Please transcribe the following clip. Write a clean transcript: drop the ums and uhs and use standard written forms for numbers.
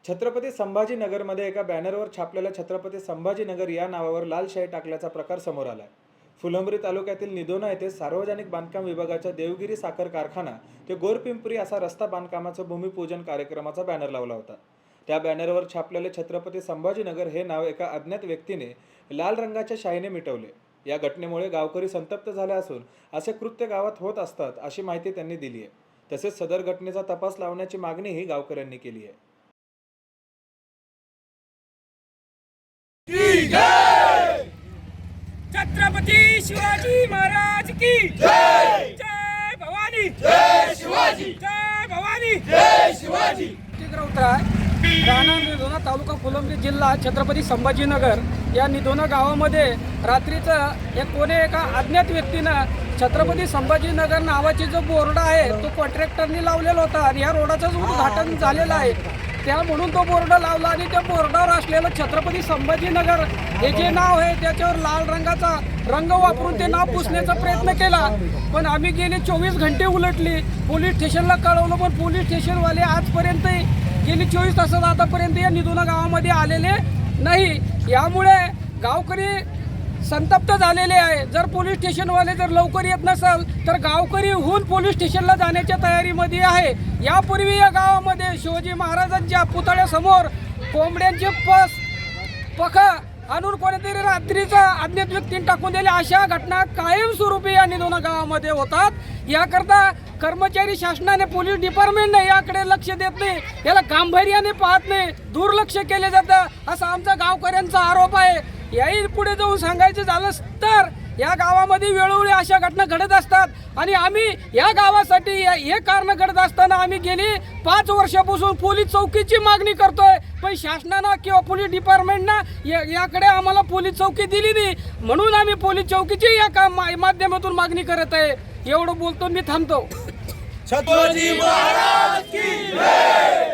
छत्रपती संभाजीनगरमध्ये एका बॅनरवर छापलेल्या छत्रपती संभाजीनगर या नावावर लाल शाई टाकल्याचा प्रकार समोर आलाय। फुलंब्री तालुक्यातील निधोना येथे सार्वजनिक बांधकाम विभागाच्या देवगिरी साखर कारखाना ते गोरपिंपरी असा रस्ता बांधकामाचा भूमिपूजन कार्यक्रमाचा बॅनर लावला होता। त्या बॅनरवर छापलेले छत्रपती संभाजीनगर हे नाव एका अज्ञात व्यक्तीने लाल रंगाच्या शाईने मिटवले। या घटनेमुळे गावकरी संतप्त झाले असून असे कृत्य गावात होत असतात अशी माहिती त्यांनी दिली आहे। तसेच सदर घटनेचा तपास लावण्याची मागणीही गावकऱ्यांनी केली आहे। छत्रपती शिवाजी महाराज की जय। जय भवानी, जय शिवाजी, जय भवानी, जय शिवाजी। राणा निधोना तालुका फुलंब्री जिल्हा छत्रपती संभाजीनगर या निधोना गावामध्ये रात्रीचं एका अज्ञात व्यक्तीनं छत्रपती संभाजीनगर नावाचे जो बोर्ड आहे तो कॉन्ट्रॅक्टरनी लावलेला होता आणि या रोडाचं उद्घाटन झालेलं आहे। त्या म्हणून तो बोर्ड लावला आणि त्या बोर्डावर असलेलं छत्रपती संभाजीनगर हे जे नाव आहे त्याच्यावर लाल रंगाचा रंग वापरून ते नाव पुसण्याचा प्रयत्न केला, पण आम्ही गेले 24 घंटे उलटली, पोलीस स्टेशनला कळवलं, पण पोलीस स्टेशनवाले आजपर्यंत गेली 24 तासात आतापर्यंत या निधोना गावामध्ये आलेले नाही। यामुळे गावकरी संतप्त झालेले आहे। जर पोलीस स्टेशनवाले जर लवकर येत नसेल तर गावकरी होऊन पोलीस स्टेशनला जाण्याच्या तयारीमध्ये आहे। यापूर्वी या गावामध्ये शिवाजी महाराजांच्या पुतळ्यासमोर कोंबड्यांचे पख आणून कोणीतरी रात्रीचा अज्ञात व्यक्तीने टाकून दिले, अशा घटना कायमस्वरूपी या निधोना गावामध्ये होतात। याकरता कर्मचारी शासनाने पोलीस डिपार्टमेंटने याकडे लक्ष देत नाही, याला गांभीर्याने पाहत नाही, दुर्लक्ष केले जातं असा आमचा गावकऱ्यांचा आरोप आहे। याही पुढे जाऊन सांगायचं झालं तर या गावामध्ये वेळोवेळी अशा घटना घडत असतात आणि आम्ही या गावासाठी हे कारण घडत असताना आम्ही गेली 5 वर्षापासून पोलीस चौकीची मागणी करतोय, पण शासनानं किंवा पोलीस डिपार्टमेंटनं याकडे आम्हाला पोलीस चौकी दिली नाही, म्हणून आम्ही पोलीस चौकीची या माध्यमातून मागणी करत आहे। एवढं बोलतो मी थांबतो। छत्रपती महाराज की जय।